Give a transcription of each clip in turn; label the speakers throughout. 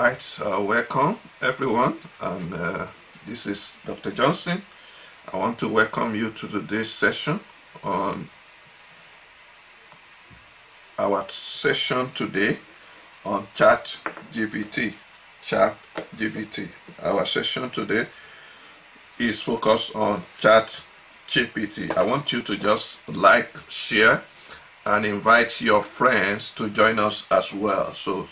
Speaker 1: Right, welcome everyone, and this is Dr. Johnson. I want to welcome you to today's session on our session today on ChatGPT. ChatGPT. Our session today is focused on ChatGPT. I want you to just like, share, and invite your friends to join us as well. So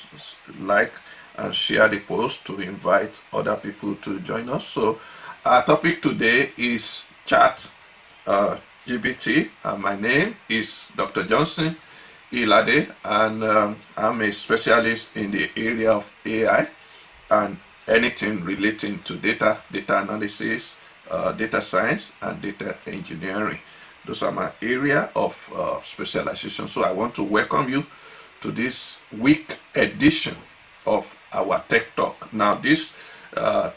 Speaker 1: like and share the post to invite other people to join us. So our topic today is ChatGPT, and my name is Dr. Johnson Ilade, and I'm a specialist in the area of AI and anything relating to data analysis, data science, and data engineering. Those are my area of specialization. So I want to welcome you to this week edition of our Tech Talk. Now, this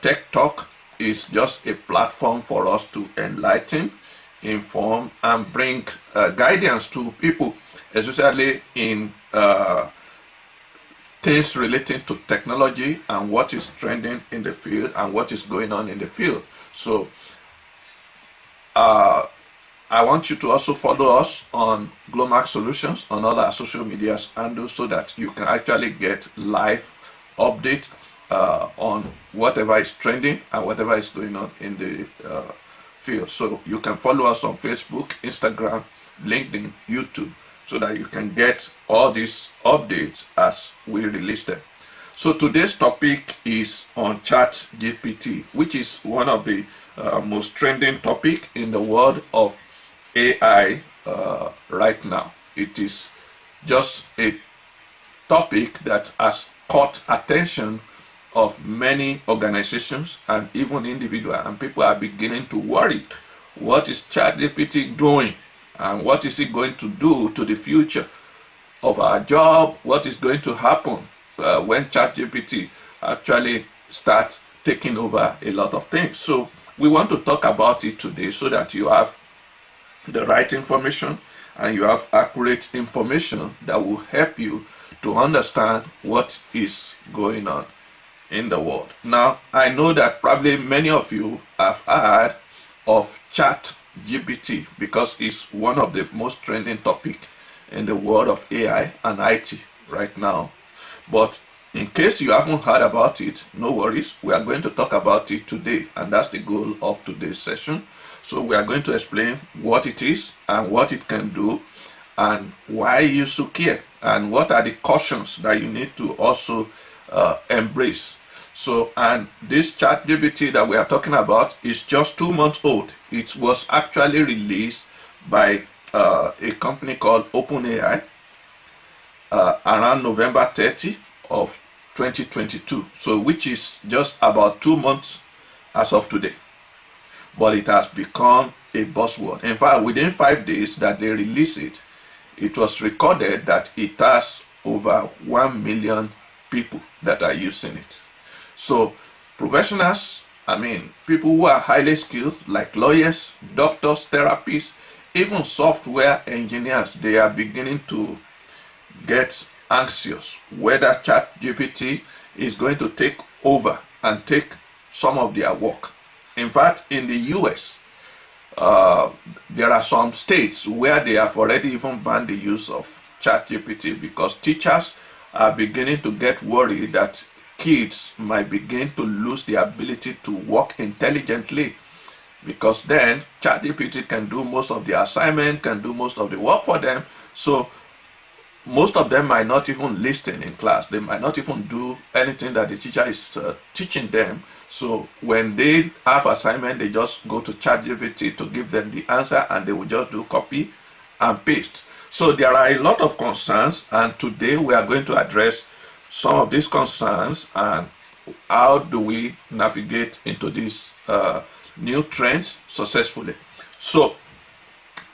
Speaker 1: Tech Talk is just a platform for us to enlighten, inform, and bring guidance to people, especially in things relating to technology and what is trending in the field and what is going on in the field. So I want you to also follow us on Glomax Solutions on all our social medias handles so that you can actually get live update on whatever is trending and whatever is going on in the field. So you can follow us on Facebook, Instagram, LinkedIn, YouTube, so that you can get all these updates as we release them. So today's topic is on ChatGPT, which is one of the most trending topic in the world of AI right now. It is just a topic that has caught attention of many organizations and even individuals, and people are beginning to worry. What is ChatGPT doing, and what is it going to do to the future of our job? What is going to happen when ChatGPT actually starts taking over a lot of things? So we want to talk about it today so that you have the right information and you have accurate information that will help you to understand what is going on in the world. Now, I know that probably many of you have heard of ChatGPT because it's one of the most trending topic in the world of AI and IT right now. But in case you haven't heard about it, no worries. We are going to talk about it today, and that's the goal of today's session. So we are going to explain what it is and what it can do and why you should care and what are the cautions that you need to also embrace. So, and this ChatGPT that we are talking about is just 2 months old. It was actually released by a company called OpenAI around November 30 of 2022. So, which is just about 2 months as of today. But it has become a buzzword. In fact, within 5 days that they released it, it was recorded that it has over 1 million people that are using it. So professionals, people who are highly skilled, like lawyers, doctors, therapists, even software engineers, they are beginning to get anxious whether ChatGPT is going to take over and take some of their work. In fact, in the US, there are some states where they have already even banned the use of ChatGPT because teachers are beginning to get worried that kids might begin to lose the ability to work intelligently, because then ChatGPT can do most of the assignment, can do most of the work for them. So most of them might not even listen in class. They might not even do anything that the teacher is teaching them. So when they have assignment, they just go to ChatGPT to give them the answer, and they will just do copy and paste. So there are a lot of concerns, and today we are going to address some of these concerns and how do we navigate into these new trends successfully. So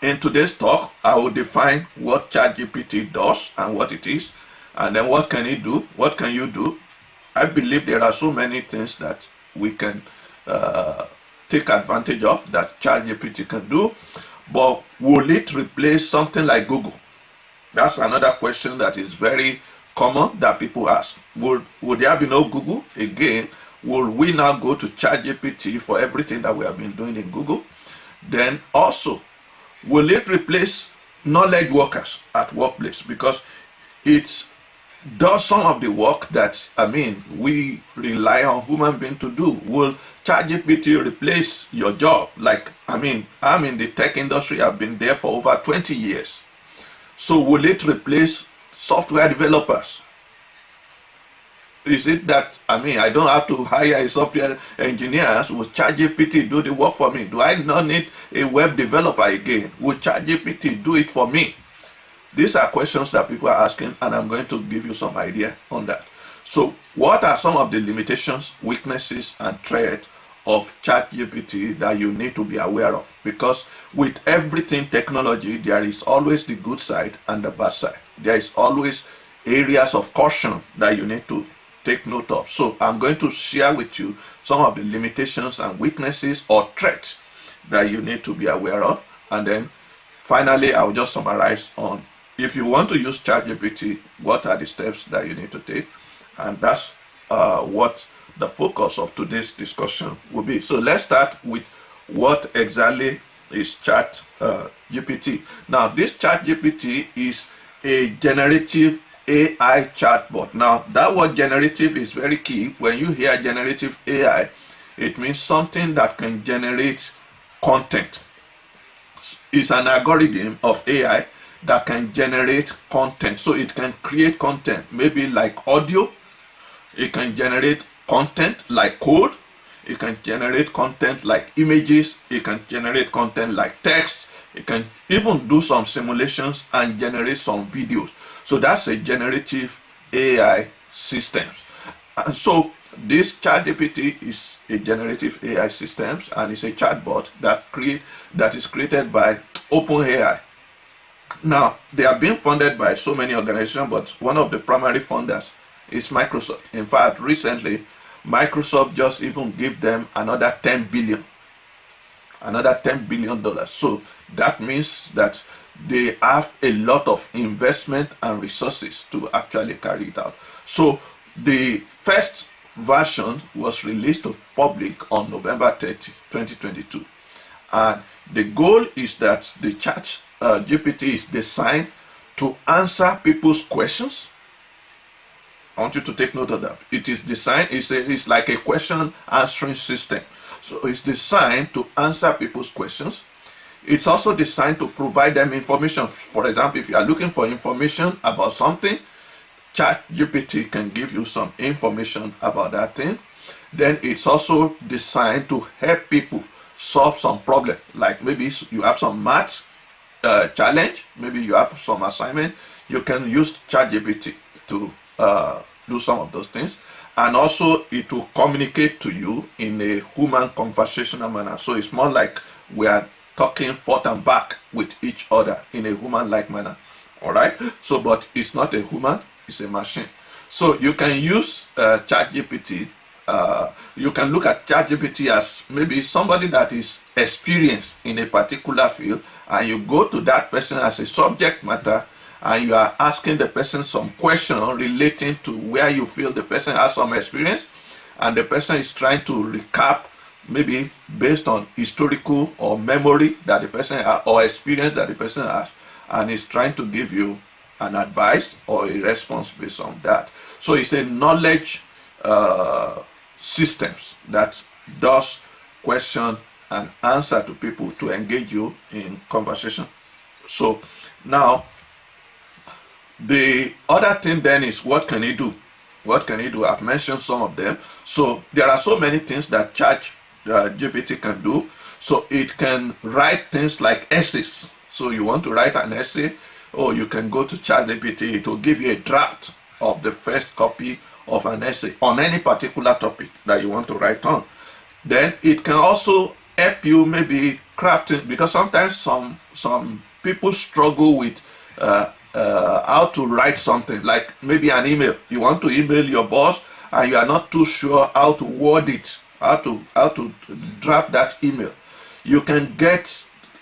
Speaker 1: in today's talk, I will define what ChatGPT does and what it is, and then what can it do, what can you do. I believe there are so many things that we can take advantage of that ChatGPT can do, but will it replace something like Google? That's another question that is very common that people ask. Would there be no Google again? Will we now go to ChatGPT for everything that we have been doing in Google? Then also, will it replace knowledge workers at workplace? Because it does some of the work that, we rely on human beings to do. Will ChatGPT replace your job? Like, I'm in the tech industry. I've been there for over 20 years. So will it replace software developers? Is it that, I don't have to hire a software engineer? Will ChatGPT do the work for me? Do I not need a web developer again? Will ChatGPT do it for me? These are questions that people are asking, and I'm going to give you some idea on that. So what are some of the limitations, weaknesses, and threats of ChatGPT that you need to be aware of? Because with everything technology, there is always the good side and the bad side. There is always areas of caution that you need to take note of. So I'm going to share with you some of the limitations and weaknesses or threats that you need to be aware of. And then finally, I'll just summarize on, if you want to use ChatGPT, what are the steps that you need to take? And that's what the focus of today's discussion will be. So let's start with what exactly is ChatGPT. Now, this ChatGPT is a generative AI chatbot. Now, that word generative is very key. When you hear generative AI, it means something that can generate content. It's an algorithm of AI that can generate content. So it can create content, maybe like audio. It can generate content like code. It can generate content like images. It can generate content like text. It can even do some simulations and generate some videos. So that's a generative AI system. And so this ChatGPT is a generative AI system, and it's a chatbot that is created by OpenAI. Now, they are being funded by so many organizations, but one of the primary funders is Microsoft. In fact, recently, Microsoft just even gave them another $10 billion. Another $10 billion. So that means that they have a lot of investment and resources to actually carry it out. So the first version was released to public on November 30, 2022. And the goal is that the ChatGPT is designed to answer people's questions. I want you to take note of that. It is designed, it's like a question answering system. So it's designed to answer people's questions. It's also designed to provide them information. For example, if you are looking for information about something, ChatGPT can give you some information about that thing. Then it's also designed to help people solve some problem. Like maybe you have some math challenge, maybe you have some assignment, you can use ChatGPT to do some of those things. And also it will communicate to you in a human conversational manner. So it's more like we are talking forth and back with each other in a human-like manner. All right. So, but it's not a human, it's a machine. So you can use ChatGPT. You can look at ChatGPT as maybe somebody that is experienced in a particular field, and you go to that person as a subject matter, and you are asking the person some question relating to where you feel the person has some experience, and the person is trying to recap, maybe based on historical or memory that the person has, or experience that the person has, and is trying to give you an advice or a response based on that. So it's a knowledge systems that does question and answer to people to engage you in conversation. So now the other thing then is, what can it do? What can it do? I've mentioned some of them. So there are so many things that ChatGPT can do. So it can write things like essays. So you want to write an essay, or you can go to ChatGPT. It will give you a draft of the first copy of an essay on any particular topic that you want to write on. Then it can also help you maybe crafting, because sometimes some people struggle with how to write something, like maybe an email. You want to email your boss and you are not too sure how to word it, how to draft that email. You can get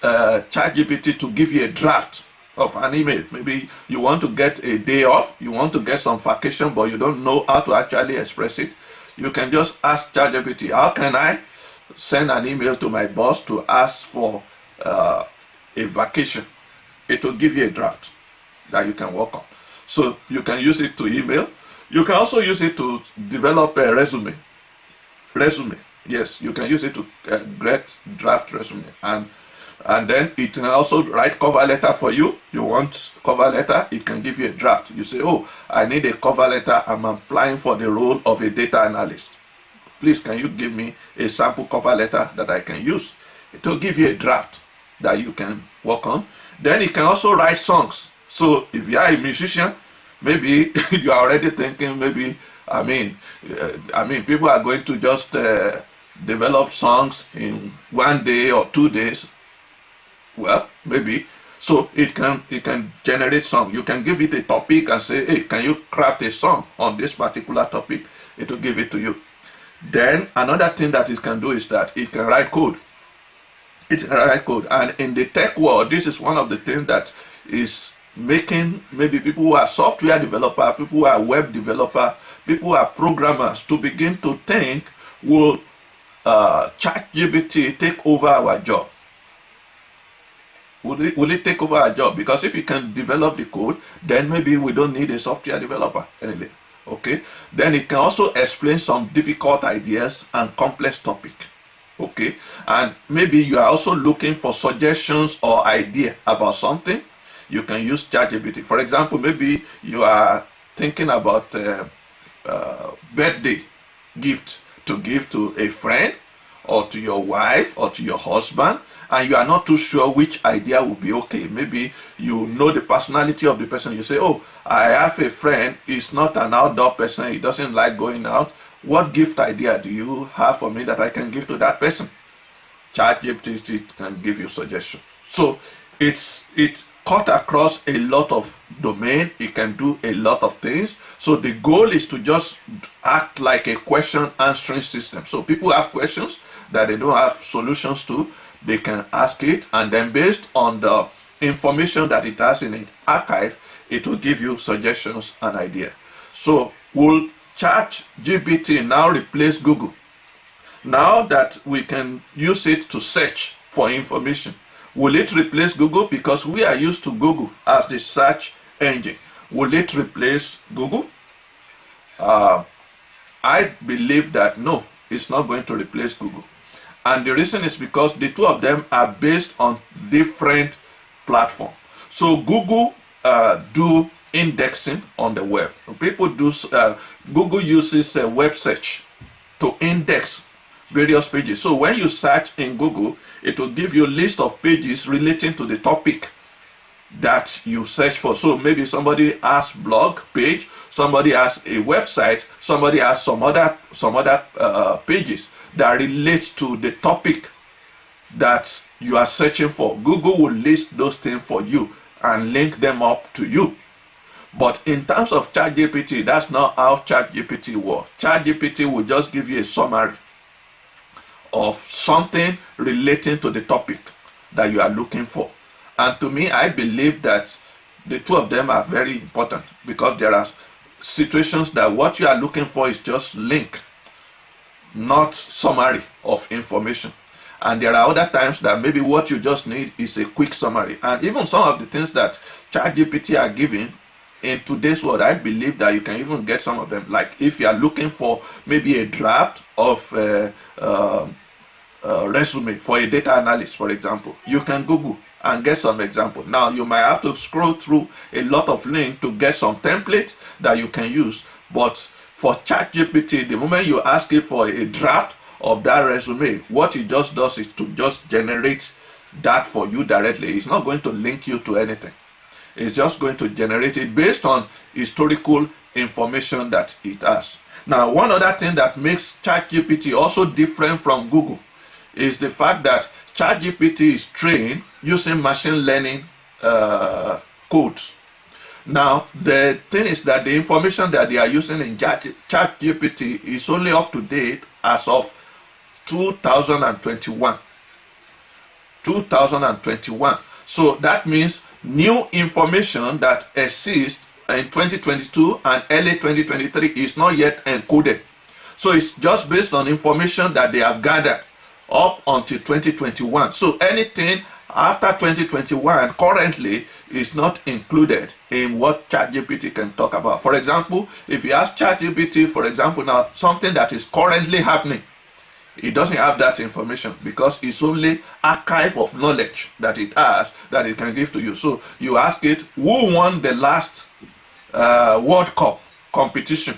Speaker 1: ChatGPT to give you a draft of an email. Maybe you want to get a day off, you want to get some vacation, but you don't know how to actually express it. You can just ask ChatGPT, how can I send an email to my boss to ask for a vacation? It will give you a draft that you can work on. So you can use it to email. You can also use it to develop a resume. Yes, you can use it to draft resume, and then it can also write cover letter for you. You want cover letter, it can give you a draft. You say, oh, I need a cover letter, I'm applying for the role of a data analyst. Please, can you give me a sample cover letter that I can use? It will give you a draft that you can work on. Then it can also write songs. So if you are a musician, maybe you are already thinking, maybe, I mean, people are going to just develop songs in 1 day or 2 days. Well, maybe. So it can generate song. You can give it a topic and say, hey, can you craft a song on this particular topic? It will give it to you. Then another thing that it can do is that it can write code. It can write code. And in the tech world, this is one of the things that is making maybe people who are software developer, people who are web developer, people who are programmers to begin to think, will ChatGPT take over our job? Will it take over our job? Because if you can develop the code, then maybe we don't need a software developer anyway. Okay. Then it can also explain some difficult ideas and complex topic. Okay. And maybe you are also looking for suggestions or idea about something. You can use ChatGPT. For example, maybe you are thinking about birthday gift to give to a friend or to your wife or to your husband, and you are not too sure which idea will be okay. Maybe you know the personality of the person. You say, oh, I have a friend, he's not an outdoor person, he doesn't like going out. What gift idea do you have for me that I can give to that person? ChatGPT can give you suggestions. So it's cut across a lot of domain. It can do a lot of things. So the goal is to just act like a question answering system. So people have questions that they don't have solutions to, they can ask it, and then based on the information that it has in its archive, it will give you suggestions and ideas. So will ChatGPT now replace Google? Now that we can use it to search for information, will it replace Google? Because we are used to Google as the search engine. Will it replace Google? I believe that no, it's not going to replace Google. And the reason is because the two of them are based on different platforms. So Google do indexing on the web. People do, Google uses a web search to index various pages. So when you search in Google, it will give you a list of pages relating to the topic that you search for. So maybe somebody has blog page, somebody has a website, somebody has some other pages that relates to the topic that you are searching for. Google will list those things for you and link them up to you. But in terms of ChatGPT, that's not how ChatGPT works. ChatGPT will just give you a summary of something relating to the topic that you are looking for. And to me, I believe that the two of them are very important, because there are situations that what you are looking for is just link, not summary of information. And there are other times that maybe what you just need is a quick summary. And even some of the things that ChatGPT are giving in today's world, I believe that you can even get some of them. Like if you are looking for maybe a draft of resume for a data analyst, for example, you can Google and get some example. Now you might have to scroll through a lot of links to get some template that you can use. But for ChatGPT, the moment you ask it for a draft of that resume, what it just does is to just generate that for you directly. It's not going to link you to anything. It's just going to generate it based on historical information that it has. Now, one other thing that makes ChatGPT also different from Google is the fact that ChatGPT is trained using machine learning codes. Now, the thing is that the information that they are using in ChatGPT is only up to date as of 2021. 2021. So that means New information that exists in 2022 and early 2023 is not yet encoded. So it's just based on information that they have gathered up until 2021. So anything after 2021 currently is not included in what ChatGPT can talk about. For example, if you ask ChatGPT, for example, now something that is currently happening, it doesn't have that information because it's only archive of knowledge that it has that it can give to you. So you ask it, who won the last World Cup competition?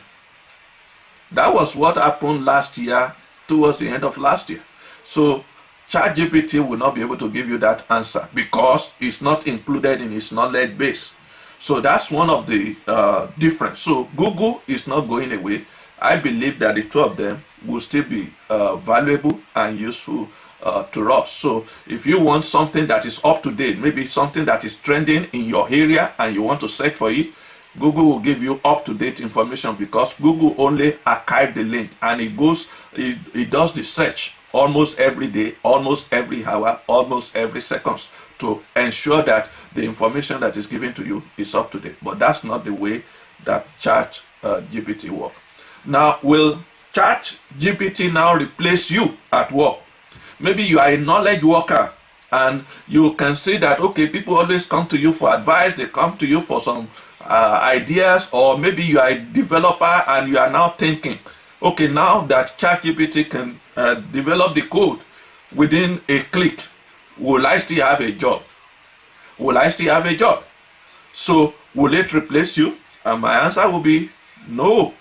Speaker 1: That was what happened last year, towards the end of last year. So ChatGPT will not be able to give you that answer because it's not included in its knowledge base. So that's one of the difference. So Google is not going away. I believe that the two of them will still be valuable and useful to us. So if you want something that is up to date, maybe something that is trending in your area and you want to search for it, Google will give you up-to-date information because Google only archive the link and it does the search almost every day, almost every hour, almost every second to ensure that the information that is given to you is up to date. But that's not the way that ChatGPT works. Now, will ChatGPT now replace you at work? Maybe you are a knowledge worker and you can see that, okay, people always come to you for advice, they come to you for some ideas, or maybe you are a developer and you are now thinking, okay, now that ChatGPT can develop the code within a click, will I still have a job? Will I still have a job? So will it replace you? And my answer will be no.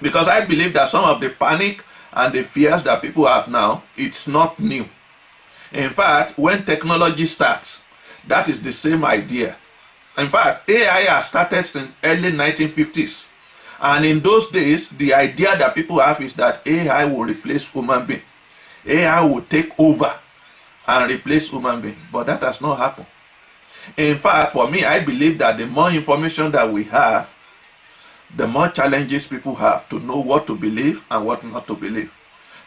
Speaker 1: Because I believe that some of the panic and the fears that people have now, it's not new. In fact, when technology starts, that is the same idea. In fact, AI has started since early 1950s. And in those days, the idea that people have is that AI will replace human being. AI will take over and replace human being. But that has not happened. In fact, for me, I believe that the more information that we have, the more challenges people have to know what to believe and what not to believe.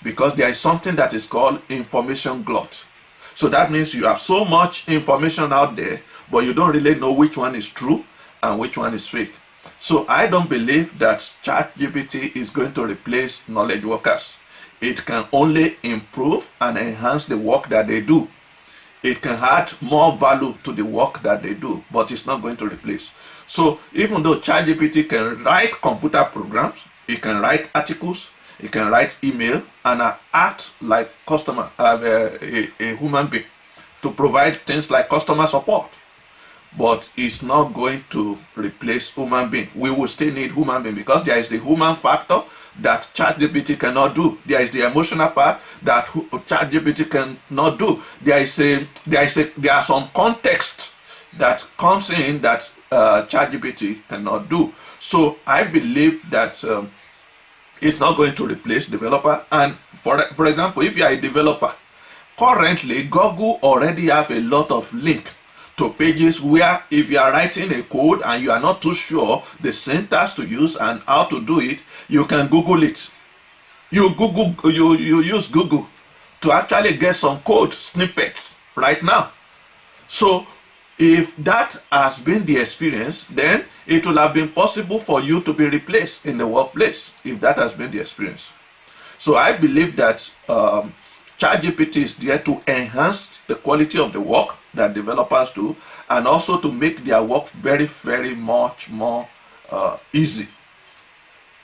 Speaker 1: Because there is something that is called information glut. So that means you have so much information out there, but you don't really know which one is true and which one is fake. So I don't believe that ChatGPT is going to replace knowledge workers. It can only improve and enhance the work that they do. It can add more value to the work that they do, but it's not going to replace. So even though ChatGPT can write computer programs, it can write articles, it can write email, and act like a human being to provide things like customer support. But it's not going to replace human being. We will still need human being because there is the human factor that ChatGPT cannot do. There is the emotional part that ChatGPT cannot do. There are some context that comes in that ChatGPT cannot do. So I believe that it's not going to replace developer. And for example, if you are a developer, currently Google already have a lot of links to pages where if you are writing a code and you are not too sure the syntax to use and how to do it, you can Google it. You use Google to actually get some code snippets right now. So if that has been the experience, then it will have been possible for you to be replaced in the workplace if that has been the experience. So I believe that ChatGPT is there to enhance the quality of the work that developers do and also to make their work very, very much more easy.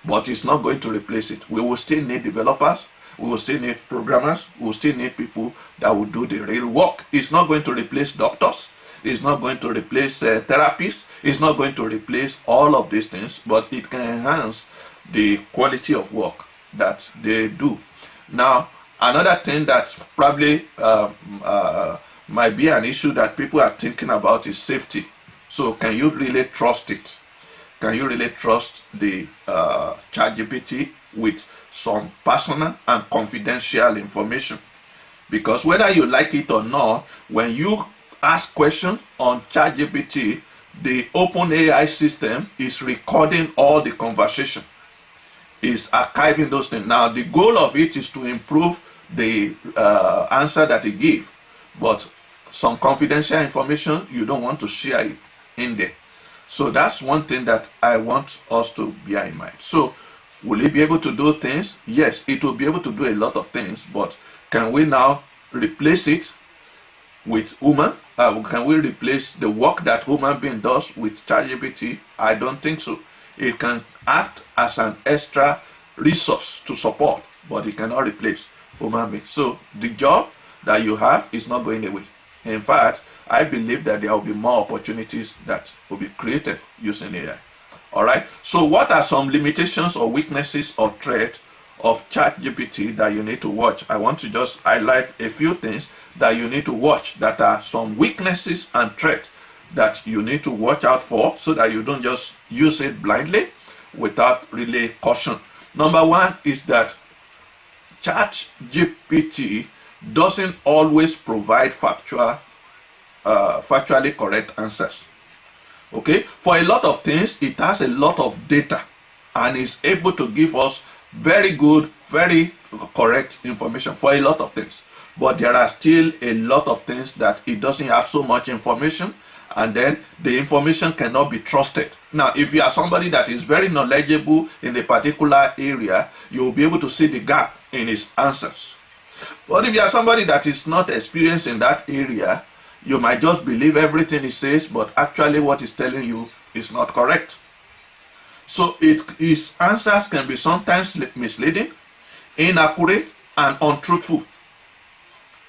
Speaker 1: But it's not going to replace it. We will still need developers, we will still need programmers, we will still need people that will do the real work. It's not going to replace doctors, it's not going to replace therapists, it's not going to replace all of these things, but it can enhance the quality of work that they do. Now, another thing that probably might be an issue that people are thinking about is safety. So can you really trust it? Can you really trust the ChatGPT with some personal and confidential information? Because whether you like it or not, when you ask questions on ChatGPT, the OpenAI system is recording all the conversation, is archiving those things. Now, the goal of it is to improve the answer that it gives, but some confidential information, you don't want to share it in there. So that's one thing that I want us to bear in mind. So will it be able to do things? Yes, it will be able to do a lot of things, but can we now replace it with human? Can we replace the work that human being does with ChatGPT? I don't think so. It can act as an extra resource to support, but it cannot replace human being. So the job that you have is not going away. In fact, I believe that there will be more opportunities that will be created using AI. All right. So what are some limitations or weaknesses or threat of ChatGPT that you need to watch? I want to just highlight a few things that you need to watch, that are some weaknesses and threats that you need to watch out for, so that you don't just use it blindly without really caution. Number one is that ChatGPT doesn't always provide factually correct answers. Okay, for a lot of things, it has a lot of data and is able to give us very good, very correct information for a lot of things. But there are still a lot of things that it doesn't have so much information, and then the information cannot be trusted. Now, if you are somebody that is very knowledgeable in a particular area, you will be able to see the gap in his answers. But if you are somebody that is not experienced in that area, you might just believe everything he says, but actually what he's telling you is not correct. So his answers can be sometimes misleading, inaccurate, and untruthful,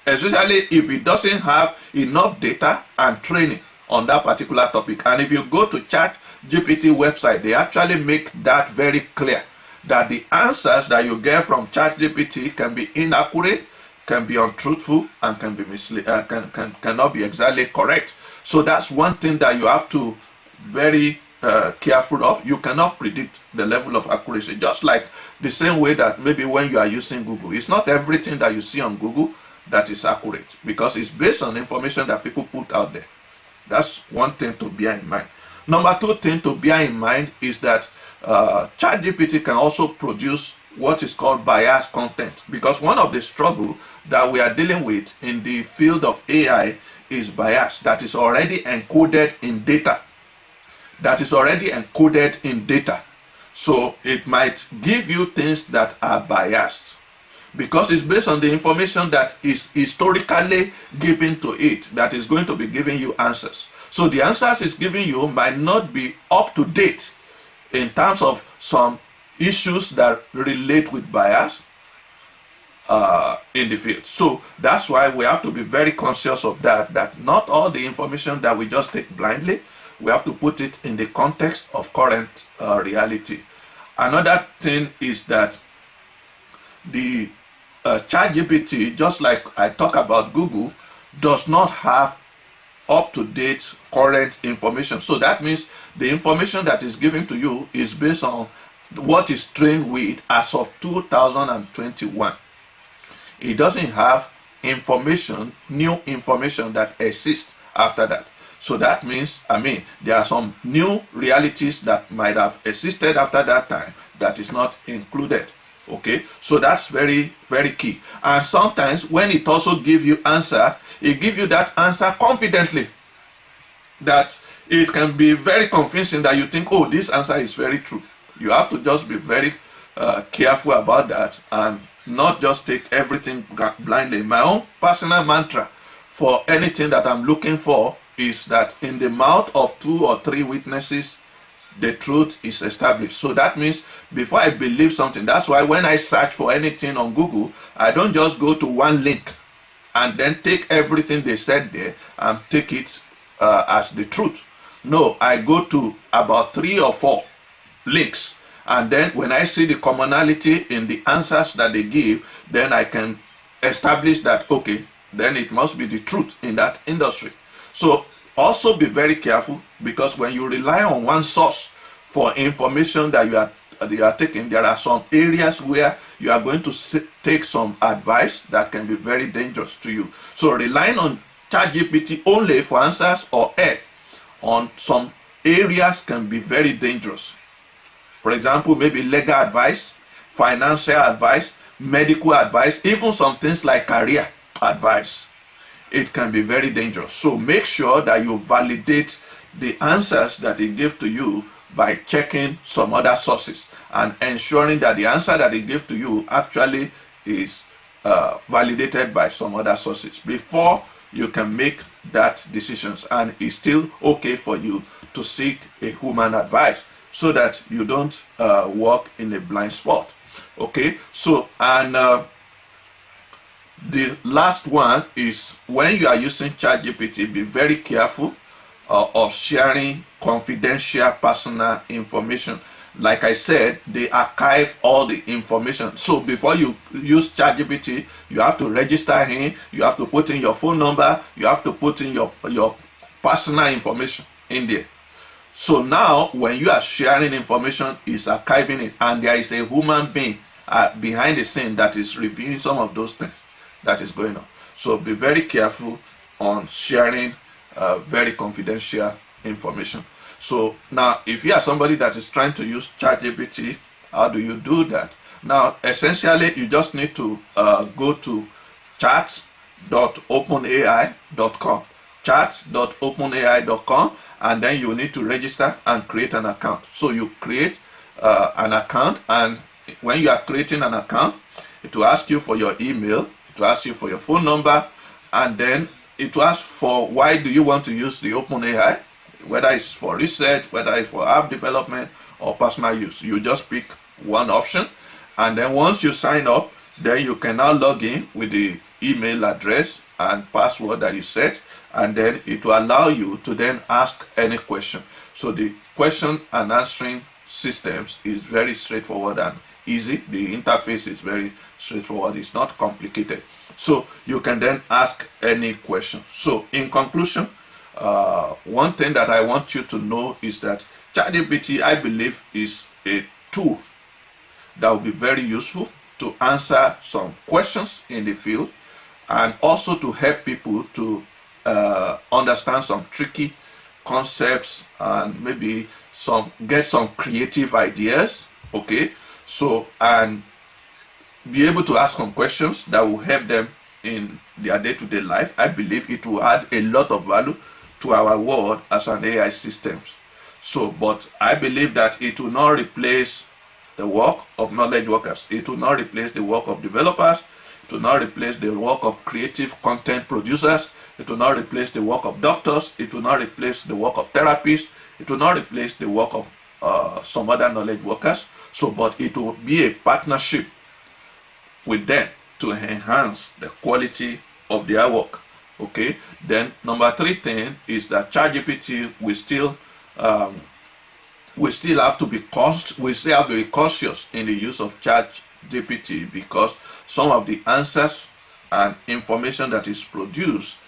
Speaker 1: especially if it doesn't have enough data and training on that particular topic. And if you go to ChatGPT website, they actually make that very clear, that the answers that you get from ChatGPT can be inaccurate, can be untruthful, and can be cannot be exactly correct. So that's one thing that you have to very careful of. You cannot predict the level of accuracy, just like the same way that maybe when you are using Google, it's not everything that you see on Google that is accurate, because it's based on information that people put out there. That's one thing to bear in mind. Number two thing to bear in mind is that ChatGPT can also produce what is called biased content, because one of the struggles that we are dealing with in the field of AI is bias that is already encoded in data. So it might give you things that are biased, because it's based on the information that is historically given to it that is going to be giving you answers. So the answers it's giving you might not be up to date in terms of some issues that relate with bias in the field. So that's why we have to be very conscious of that not all the information that we just take blindly, we have to put it in the context of current reality. Another thing is that the ChatGPT, just like I talk about Google, does not have up-to-date current information. So that means the information that is given to you is based on what is trained with as of 2021. It doesn't have information, new information that exists after that. So that means, there are some new realities that might have existed after that time that is not included. Okay, so that's very, very key. And sometimes when it also gives you answer, it gives you that answer confidently, that it can be very convincing, that you think, oh, this answer is very true. You have to just be very careful about that and not just take everything blindly. My own personal mantra for anything that I'm looking for is that in the mouth of 2 or 3 witnesses, the truth is established. So that means before I believe something, that's why when I search for anything on Google, I don't just go to one link and then take everything they said there and take it as the truth. No, I go to about 3 or 4 links, and then when I see the commonality in the answers that they give, then I can establish that, okay, then it must be the truth in that industry. So also be very careful, because when you rely on one source for information that you are taking, there are some areas where you are going to take some advice that can be very dangerous to you. So relying on ChatGPT only for answers or on some areas can be very dangerous. For example, maybe legal advice, financial advice, medical advice, even some things like career advice. it can be very dangerous. So make sure that you validate the answers that it gives to you by checking some other sources and ensuring that the answer that it gives to you actually is validated by some other sources before you can make that decisions, and it's still okay for you to seek a human advice so that you don't walk in a blind spot. Okay, so and the last one is, when you are using ChatGPT, be very careful of sharing confidential personal information. Like I said, they archive all the information. So before you use ChatGPT, you have to register him, you have to put in your phone number, you have to put in your personal information in there. So now when you are sharing information, it's archiving it, and there is a human being behind the scene that is reviewing some of those things that is going on. So be very careful on sharing very confidential information. So now, if you are somebody that is trying to use ChatGPT, how do you do that? Now, essentially, you just need to go to chat.openai.com, chat.openai.com, and then you need to register and create an account. So you create an account, and when you are creating an account, it will ask you for your email, it will ask you for your phone number, and then it will ask for why do you want to use the OpenAI, whether it's for research, whether it's for app development or personal use. You just pick one option, and then once you sign up, then you can now log in with the email address and password that you set, and then it will allow you to then ask any question. So the question and answering systems is very straightforward and easy. The interface is very straightforward, it's not complicated. So you can then ask any question. So in conclusion, one thing that I want you to know is that ChatGPT, I believe, is a tool that will be very useful to answer some questions in the field, and also to help people to understand some tricky concepts and maybe get some creative ideas. Okay, so, and be able to ask some questions that will help them in their day-to-day life. I believe it will add a lot of value to our world as an AI system. So, but I believe that it will not replace the work of knowledge workers. It will not replace the work of developers. It will not replace the work of creative content producers. It will not replace the work of doctors. It will not replace the work of therapists. It will not replace the work of some other knowledge workers. So, but it will be a partnership with them to enhance the quality of their work. Okay. Then number 3 thing is that ChatGPT will still have to be cautious in the use of ChatGPT, because some of the answers and information that is produced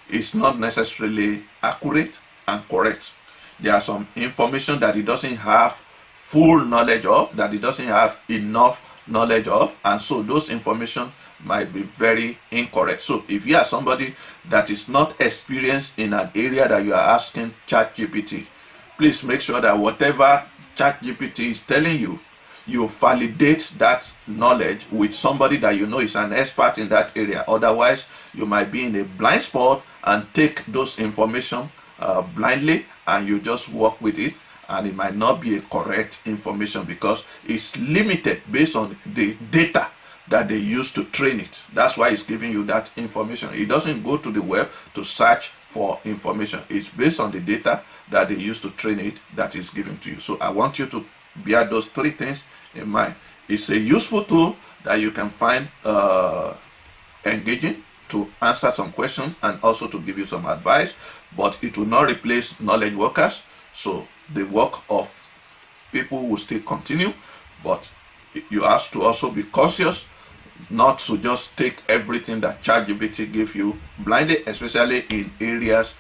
Speaker 1: is not necessarily accurate and correct. There are some information that it doesn't have full knowledge of, that it doesn't have enough knowledge of, and so those information might be very incorrect. So if you are somebody that is not experienced in an area that you are asking ChatGPT, please make sure that whatever ChatGPT is telling you, you validate that knowledge with somebody that you know is an expert in that area. Otherwise, you might be in a blind spot and take those information blindly, and you just work with it, and it might not be a correct information because it's limited based on the data that they use to train it. That's why it's giving you that information. It doesn't go to the web to search for information. It's based on the data that they use to train it that is given to you. So I want you to bear those 3 things in mind. It's a useful tool that you can find engaging to answer some questions and also to give you some advice, but it will not replace knowledge workers. So the work of people will still continue, but you have to also be cautious not to just take everything that ChatGPT gives you blindly, especially in areas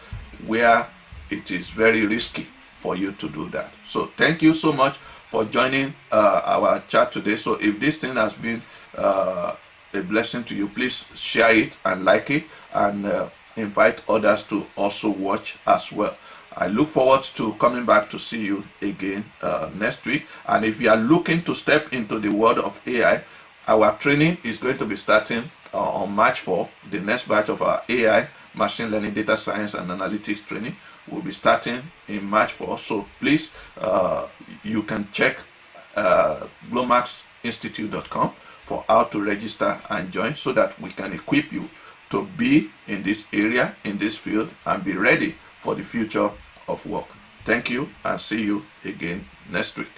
Speaker 1: where it is very risky for you to do that. So thank you so much for joining our chat today. So if this thing has been a blessing to you, please share it and like it, and invite others to also watch as well. I look forward to coming back to see you again next week. And if you are looking to step into the world of AI, Our training is going to be starting on March 4. The next batch of our AI, machine learning, data science, and analytics training will be starting in March 4. So please, you can check glomaxinstitute.com for how to register and join, so that we can equip you to be in this area, in this field, and be ready for the future of work. Thank you, and see you again next week.